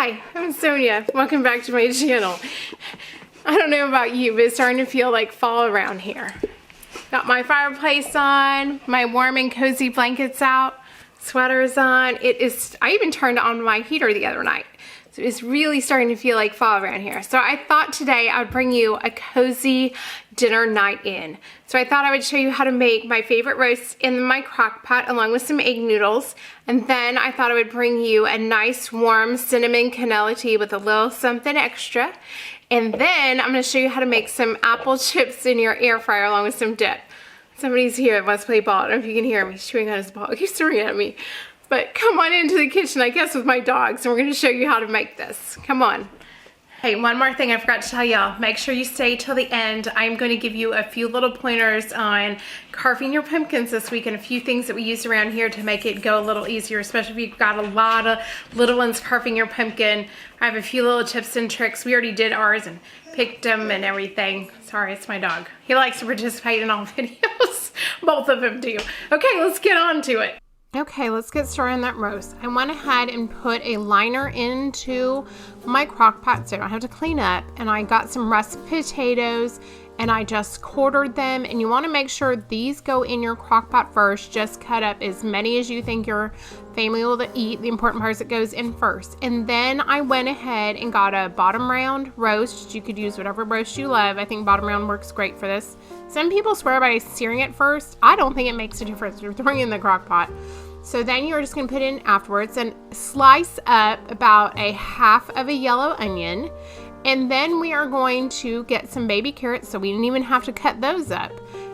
Hi, I'm Sonia. Welcome back to my channel. I don't know about you, but it's starting to feel like fall around here. Got my fireplace on, my warm and cozy blankets out, sweaters on. I even turned on my heater the other night. So it's really starting to feel like fall around here. So I thought today I would bring you a cozy dinner night in. So I thought I would show you how to make my favorite roast in my crock pot along with some egg noodles. And then I thought I would bring you a nice warm cinnamon canella tea with a little something extra. And then I'm gonna show you how to make some apple chips in your air fryer along with some dip. Somebody's here that wants to play ball. I don't know if you can hear him. He's chewing on his ball. He's staring at me. But come on into the kitchen, I guess, with my dogs, and we're gonna show you how to make this. Come on. Hey, one more thing I forgot to tell y'all. Make sure you stay till the end. I'm gonna give you a few little pointers on carving your pumpkins this week and a few things that we use around here to make it go a little easier, especially if you've got a lot of little ones carving your pumpkin. I have a few little tips and tricks. We already did ours and picked them and everything. Sorry, it's my dog. He likes to participate in all videos. Both of them do. Okay, let's get on to it. Okay, let's get started on that roast. I went ahead and put a liner into my crock pot so I don't have to clean up, and I got some russet potatoes and I just quartered them, and you want to make sure these go in your crock pot first. Just cut up as many as you think your family will eat. The important part is it goes in first. And then I went ahead and got a bottom round roast. You could use whatever roast you love. I think bottom round works great for this. Some people swear by searing it first. I don't think it makes a difference. You're throwing it in the crock pot. So then you're just gonna put it in afterwards and slice up about a half of a yellow onion. And then we are going to get some baby carrots, so we didn't even have to cut those up,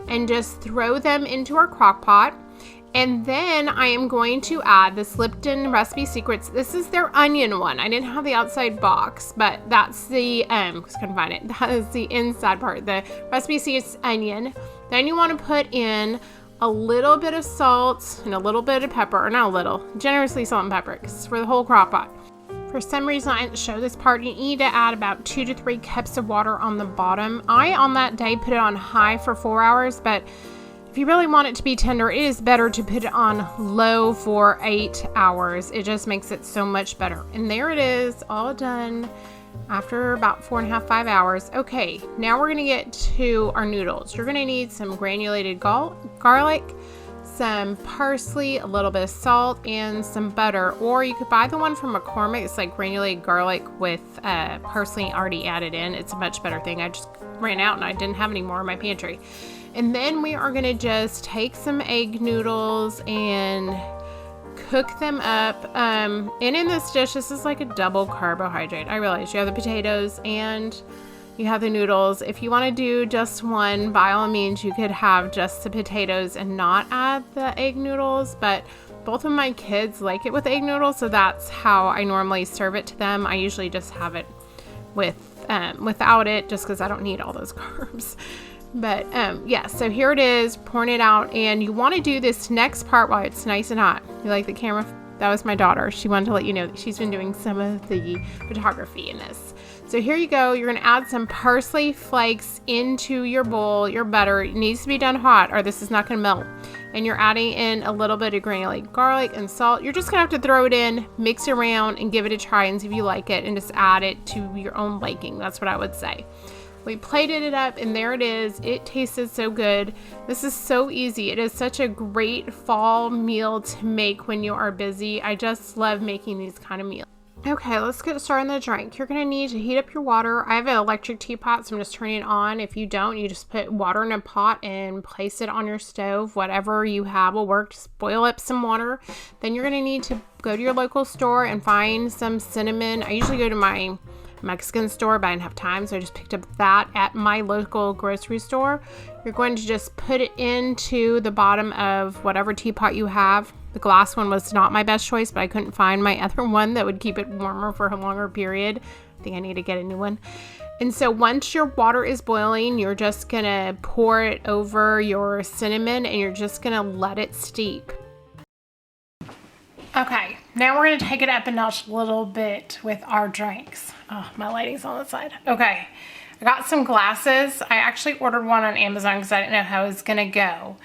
and just throw them into our crock pot. And then I am going to add the Lipton Recipe Secrets. This is their onion one. I didn't have the outside box, but that's the, couldn't find it. That is the inside part, the Recipe Secrets onion. Then you wanna put in a little bit of salt and a little bit of pepper, or not a little, generously salt and pepper, because it's for the whole crock pot. For some reason I didn't show this part. You need to add about 2 to 3 cups of water on the bottom. I, on that day, put it on high for 4 hours, but if you really want it to be tender, it is better to put it on low for 8 hours. It just makes it so much better. And there it is, all done after about 4.5, 5 hours. Okay, now we're gonna get to our noodles. You're gonna need some granulated garlic, some parsley, a little bit of salt, and some butter. Or you could buy the one from McCormick. It's like granulated garlic with parsley already added in. It's a much better thing. I just ran out and I didn't have any more in my pantry. And then we are gonna just take some egg noodles and cook them up. And in this dish, this is like a double carbohydrate. I realize you have the potatoes and you have the noodles. If you want to do just one, by all means, you could have just the potatoes and not add the egg noodles, but both of my kids like it with egg noodles, so that's how I normally serve it to them. I usually just have it with without it, just because I don't need all those carbs. But yeah, so here it is, pouring it out, and you want to do this next part while it's nice and hot. You like the camera? That was my daughter. She wanted to let you know that she's been doing some of the photography in this. So here you go. You're going to add some parsley flakes into your bowl. Your butter, it needs to be done hot or this is not going to melt. And you're adding in a little bit of granulated garlic and salt. You're just going to have to throw it in, mix it around, and give it a try and see if you like it, and just add it to your own liking. That's what I would say. We plated it up, and there it is. It tasted so good. This is so easy. It is such a great fall meal to make when you are busy. I just love making these kind of meals. Okay, let's get started on the drink. You're gonna need to heat up your water. I have an electric teapot, so I'm just turning it on. If you don't, you just put water in a pot and place it on your stove. Whatever you have will work. Just boil up some water. Then you're gonna need to go to your local store and find some cinnamon. I usually go to my Mexican store, but I didn't have time, so I just picked up that at my local grocery store. You're going to just put it into the bottom of whatever teapot you have. The glass one was not my best choice, but I couldn't find my other one that would keep it warmer for a longer period. I think I need to get a new one. And so once your water is boiling, you're just gonna pour it over your cinnamon, and you're just gonna let it steep. Okay, now we're gonna take it up a notch a little bit with our drinks. Oh, my lighting's on the side. Okay, I got some glasses. I actually ordered one on Amazon because I didn't know how it was gonna go.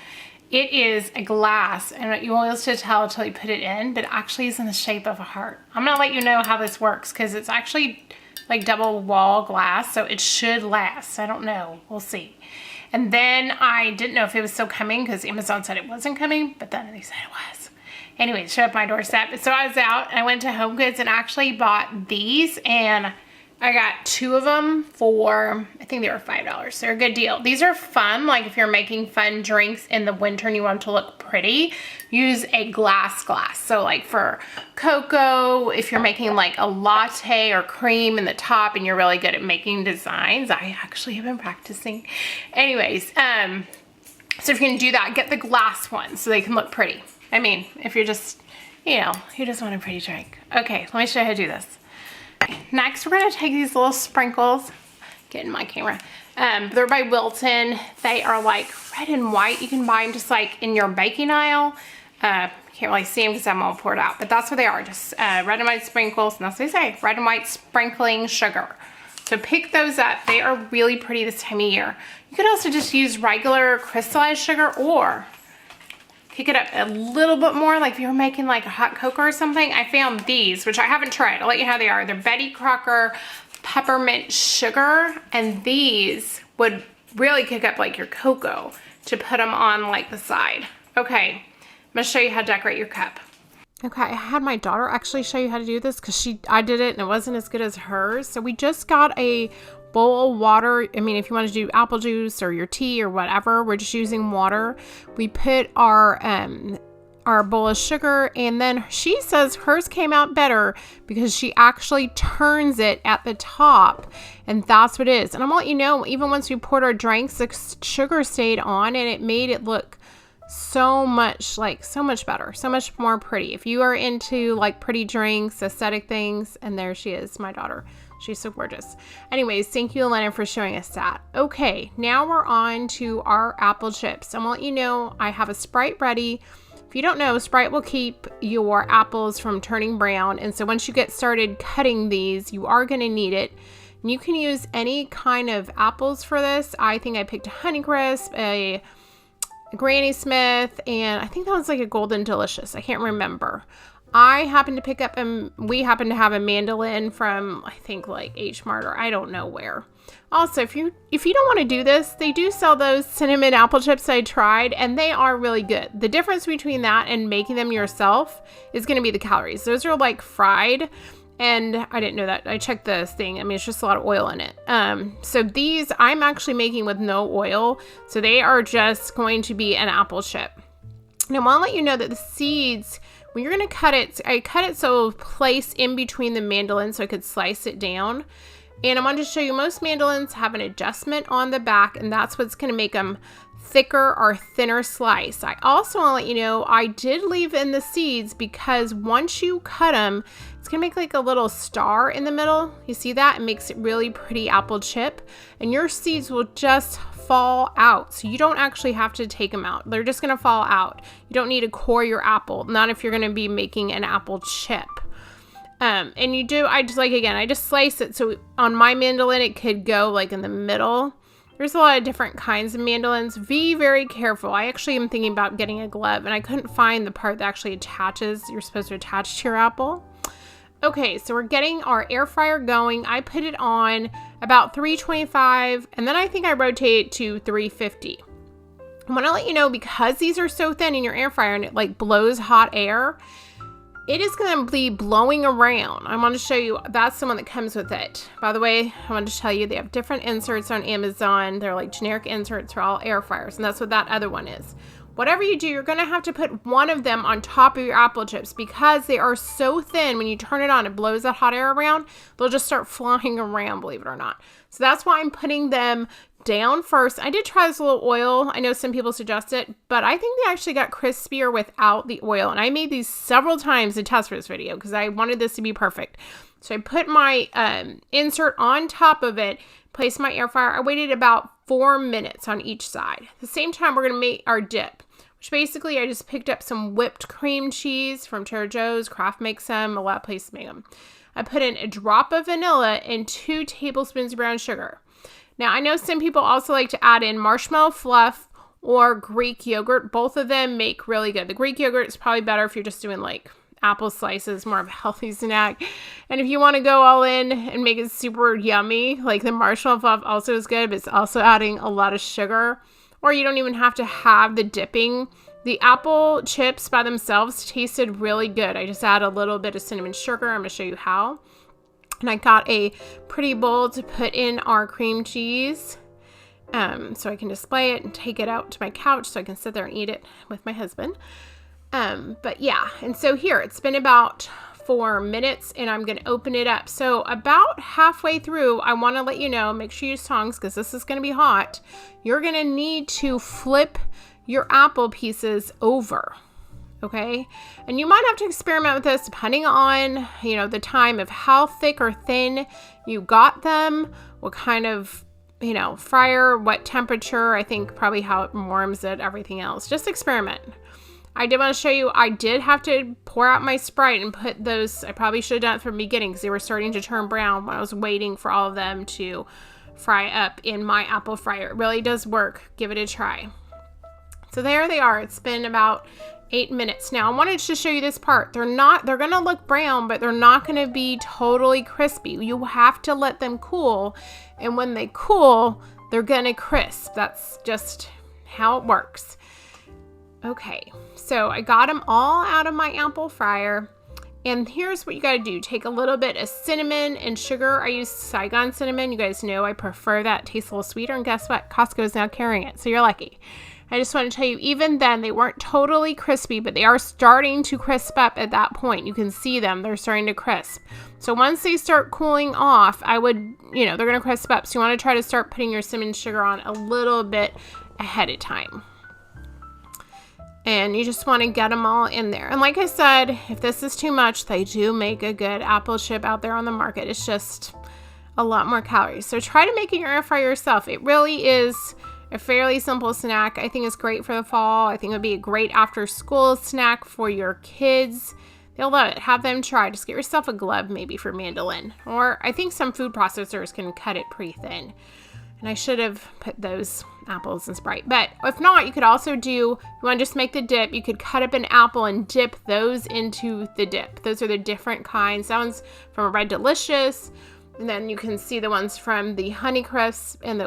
It is a glass, and you won't be able to tell until you put it in, but it actually is in the shape of a heart. I'm gonna let you know how this works because it's actually like double wall glass, so it should last. I don't know, we'll see. And then I didn't know if it was still coming because Amazon said it wasn't coming, but then they said it was. Anyway, it showed up at my doorstep. So I was out and I went to Home Goods and actually bought these, and I got 2 of them for, I think they were $5. They're a good deal. These are fun, like if you're making fun drinks in the winter and you want them to look pretty, use a glass. So like for cocoa, if you're making like a latte or cream in the top and you're really good at making designs. I actually have been practicing. Anyways, so if you're gonna do that, get the glass ones so they can look pretty. I mean, if you're just, you know, you just want a pretty drink. Okay, let me show you how to do this. Next, we're gonna take these little sprinkles, get in my camera. They're by Wilton. They are like red and white. You can buy them just like in your baking aisle. Can't really see them because I'm all poured out, but that's what they are, just red and white sprinkles, and that's what they say, red and white sprinkling sugar. So pick those up. They are really pretty this time of year. You could also just use regular crystallized sugar or pick it up a little bit more, like if you're making like a hot cocoa or something. I found these, which I haven't tried. I'll let you know how they are. They're Betty Crocker peppermint sugar, and these would really kick up like your cocoa to put them on like the side. Okay, I'm gonna show you how to decorate your cup. Okay, I had my daughter actually show you how to do this because I did it and it wasn't as good as hers. So we just got a bowl of water. I mean, if you want to do apple juice or your tea or whatever, we're just using water. We put our bowl of sugar, and then she says hers came out better because she actually turns it at the top, and that's what it is. And I'm gonna let you know, even once we poured our drinks, the sugar stayed on and it made it look so much better, so much more pretty. If you are into like pretty drinks, aesthetic things, and there she is, my daughter. She's so gorgeous. Anyways, thank you, Elena, for showing us that. Okay, now we're on to our apple chips. I'm gonna let you know I have a Sprite ready. If you don't know, Sprite will keep your apples from turning brown. And so once you get started cutting these, you are gonna need it. And you can use any kind of apples for this. I think I picked a Honeycrisp, a Granny Smith, and I think that was like a Golden Delicious. I can't remember. I happened to pick up, and we happen to have a mandolin from, I think like H Mart or I don't know where. Also, if you don't want to do this, they do sell those cinnamon apple chips I tried, and they are really good. The difference between that and making them yourself is going to be the calories. Those are like fried, and I didn't know that. I checked this thing. I mean, it's just a lot of oil in it. So these I'm actually making with no oil, so they are just going to be an apple chip. Now, I want to let you know that the seeds, when you're going to cut it, I cut it so place in between the mandolin so I could slice it down. And I wanted to show you, most mandolins have an adjustment on the back, and that's what's going to make them thicker or thinner slice. I also want to let you know I did leave in the seeds because once you cut them, it's going to make like a little star in the middle. You see that? It makes it really pretty apple chip, and your seeds will just fall out. So you don't actually have to take them out. They're just going to fall out. You don't need to core your apple, not if you're going to be making an apple chip. And you do, I just slice it so on my mandolin it could go like in the middle. There's a lot of different kinds of mandolins. Be very careful. I actually am thinking about getting a glove, and I couldn't find the part that actually attaches. You're supposed to attach to your apple. Okay, so we're getting our air fryer going. I put it on about 325, and then I think I rotate it to 350. I want to let you know, because these are so thin in your air fryer and it like blows hot air, it is going to be blowing around. I want to show you, that's the one that comes with it. By the way, I wanted to tell you they have different inserts on Amazon. They're like generic inserts for all air fryers, and that's what that other one is. Whatever you do, you're going to have to put one of them on top of your apple chips because they are so thin. When you turn it on, it blows that hot air around. They'll just start flying around, believe it or not. So that's why I'm putting them down first. I did try this little oil. I know some people suggest it, but I think they actually got crispier without the oil. And I made these several times to test for this video because I wanted this to be perfect. So I put my insert on top of it, placed my air fryer. I waited about 4 minutes on each side. At the same time, we're going to make our dip, which basically I just picked up some whipped cream cheese from Trader Joe's. Kraft makes them. A lot of places make them. I put in a drop of vanilla and 2 tablespoons of brown sugar. Now, I know some people also like to add in marshmallow fluff or Greek yogurt. Both of them make really good. The Greek yogurt is probably better if you're just doing like apple slices, more of a healthy snack. And if you want to go all in and make it super yummy, like the marshmallow fluff also is good, but it's also adding a lot of sugar. Or you don't even have to have the dipping. The apple chips by themselves tasted really good. I just add a little bit of cinnamon sugar. I'm going to show you how. And I got a pretty bowl to put in our cream cheese. So I can display it and take it out to my couch so I can sit there and eat it with my husband. But yeah, and so here, it's been about 4 minutes and I'm going to open it up. So about halfway through, I want to let you know, make sure you use tongs because this is going to be hot. You're going to need to flip your apple pieces over. Okay. And you might have to experiment with this depending on, the time of how thick or thin you got them, what kind of, fryer, what temperature, I think probably how it warms it, everything else. Just experiment. I did want to show you, I did have to pour out my Sprite and put those, I probably should have done it from the beginning because they were starting to turn brown when I was waiting for all of them to fry up in my apple fryer. It really does work. Give it a try. So there they are. It's been about 8 minutes. Now I wanted to show you this part. They're going to look brown, but they're not going to be totally crispy. You have to let them cool. And when they cool, they're going to crisp. That's just how it works. Okay, so I got them all out of my apple fryer, and here's what you got to do. Take a little bit of cinnamon and sugar. I use Saigon cinnamon. You guys know I prefer that. It tastes a little sweeter, and guess what? Costco is now carrying it, so you're lucky. I just want to tell you, even then, they weren't totally crispy, but they are starting to crisp up at that point. You can see them. They're starting to crisp. So once they start cooling off, they're going to crisp up. So you want to try to start putting your cinnamon sugar on a little bit ahead of time. And you just want to get them all in there. And like I said, if this is too much, they do make a good apple chip out there on the market. It's just a lot more calories. So try to make it in your air fryer yourself. It really is a fairly simple snack. I think it's great for the fall. I think it would be a great after school snack for your kids. They'll love it. Have them try. Just get yourself a glove maybe for mandolin. Or I think some food processors can cut it pretty thin. And I should have put those apples in Sprite. But if not, you could also do, you want to just make the dip, you could cut up an apple and dip those into the dip. Those are the different kinds. That one's from a Red Delicious. And then you can see the ones from the Honey Crisp and the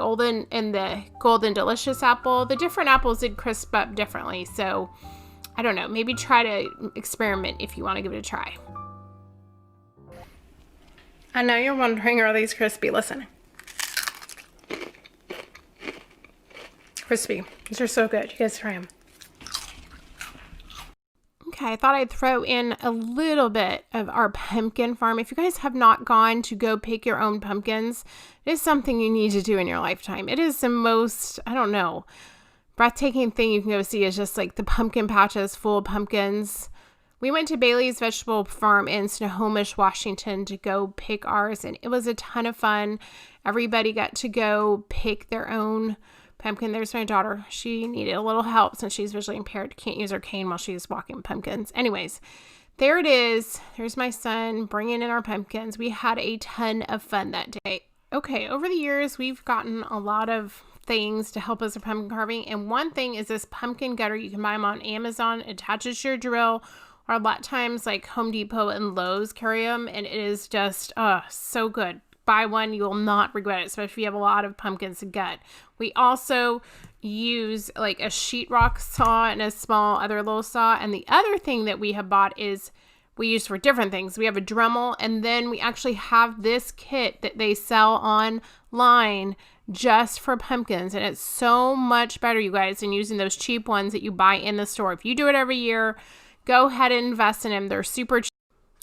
Golden Delicious apple. The different apples did crisp up differently. So I don't know, maybe try to experiment if you want to give it a try. I know you're wondering, are these crispy? Listen. Crispy. These are so good. You guys try them. Okay, I thought I'd throw in a little bit of our pumpkin farm. If you guys have not gone to go pick your own pumpkins, it is something you need to do in your lifetime. It is the most, breathtaking thing you can go see is just like the pumpkin patches full of pumpkins. We went to Bailey's Vegetable Farm in Snohomish, Washington to go pick ours, and it was a ton of fun. Everybody got to go pick their own pumpkin. There's my daughter. She needed a little help since she's visually impaired. Can't use her cane while she's walking pumpkins. Anyways, there it is. There's my son bringing in our pumpkins. We had a ton of fun that day. Okay, over the years, we've gotten a lot of things to help us with pumpkin carving. And one thing is this pumpkin gutter. You can buy them on Amazon. It attaches to your drill. Or a lot of times like Home Depot and Lowe's carry them. And it is just so good. Buy one, you will not regret it, especially if you have a lot of pumpkins to gut. We also use like a sheetrock saw and a small other little saw. And the other thing that we have bought is we use for different things. We have a Dremel, and then we actually have this kit that they sell online just for pumpkins. And it's so much better, you guys, than using those cheap ones that you buy in the store. If you do it every year, go ahead and invest in them. They're super cheap.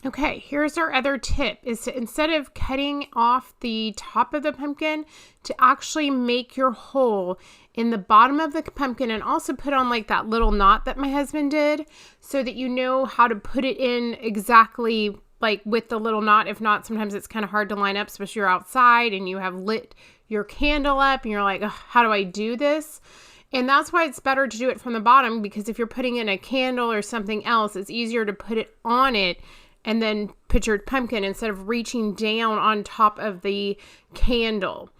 Okay, here's our other tip, is to, instead of cutting off the top of the pumpkin, to actually make your hole in the bottom of the pumpkin and also put on like that little knot that my husband did so that you know how to put it in exactly like with the little knot. If not, sometimes it's kind of hard to line up, especially you're outside and you have lit your candle up and you're like, how do I do this? And that's why it's better to do it from the bottom, because if you're putting in a candle or something else, it's easier to put it on it and then put your pumpkin instead of reaching down on top of the candle.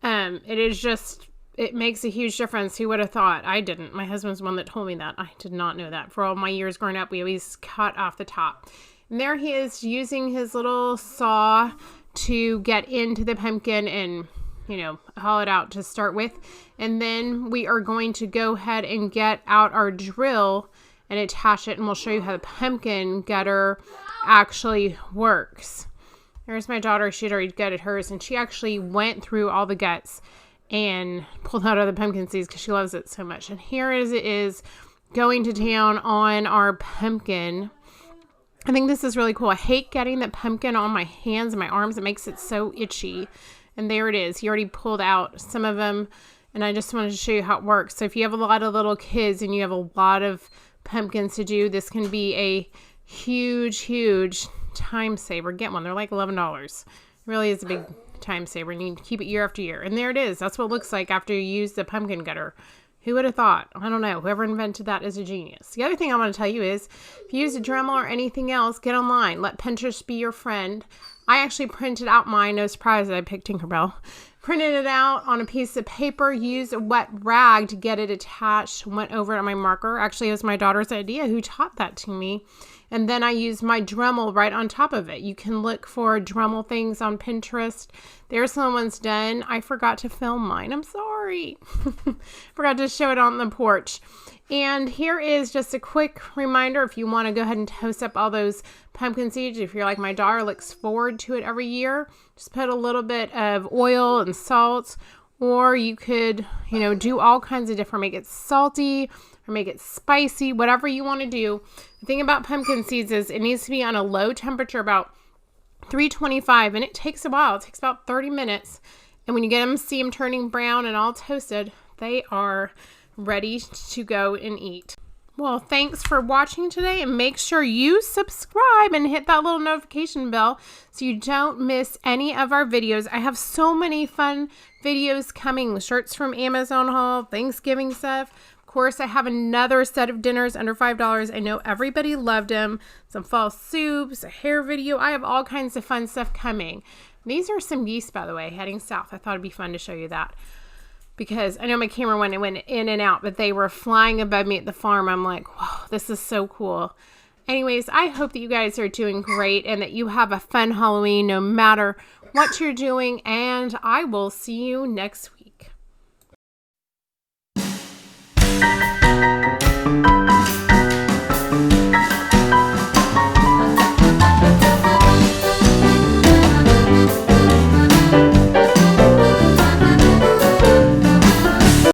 It is just it makes a huge difference. Who would have thought? I didn't. My husband's the one that told me that. I did not know that. For all my years growing up, we always cut off the top. And there he is using his little saw to get into the pumpkin and, haul it out to start with. And then we are going to go ahead and get out our drill and attach it, and we'll show you how the pumpkin gutter actually works. There's my daughter. She'd already gutted hers, and she actually went through all the guts and pulled out other pumpkin seeds because she loves it so much. And here it is going to town on our pumpkin. I think this is really cool. I hate getting the pumpkin on my hands and my arms. It makes it so itchy. And there it is. He already pulled out some of them, and I just wanted to show you how it works. So if you have a lot of little kids and you have a lot of pumpkins to do, this can be a huge, huge time saver. Get one. They're like $11. It really is a big time saver, and you can keep it year after year. And there it is. That's what it looks like after you use the pumpkin gutter. Who would have thought? I don't know. Whoever invented that is a genius. The other thing I want to tell you is, if you use a Dremel or anything else, get online. Let Pinterest be your friend. I actually printed out mine. No surprise that I picked Tinkerbell. Printed it out on a piece of paper, used a wet rag to get it attached, went over it on my marker. Actually, it was my daughter's idea who taught that to me. And then I used my Dremel right on top of it. You can look for Dremel things on Pinterest. There's someone's done. I forgot to film mine. I'm sorry. Forgot to show it on the porch. And here is just a quick reminder, if you want to go ahead and toast up all those pumpkin seeds, if you're like my daughter, looks forward to it every year, just put a little bit of oil and salt, or you could, do all kinds of different, make it salty or make it spicy, whatever you want to do. The thing about pumpkin seeds is it needs to be on a low temperature, about 325, and it takes a while. It takes about 30 minutes. And when you get them, see them turning brown and all toasted, they are ready to go and eat. Well, thanks for watching today, and make sure you subscribe and hit that little notification bell so you don't miss any of our videos. I have so many fun videos coming. Shirts from Amazon haul, Thanksgiving stuff. Of course, I have another set of dinners under $5. I know everybody loved them. Some fall soups, a hair video. I have all kinds of fun stuff coming. These are some geese, by the way, heading south. I thought it'd be fun to show you that, because I know my camera went in and out, but they were flying above me at the farm. I'm like, whoa, this is so cool. Anyways, I hope that you guys are doing great and that you have a fun Halloween no matter what you're doing, and I will see you next week.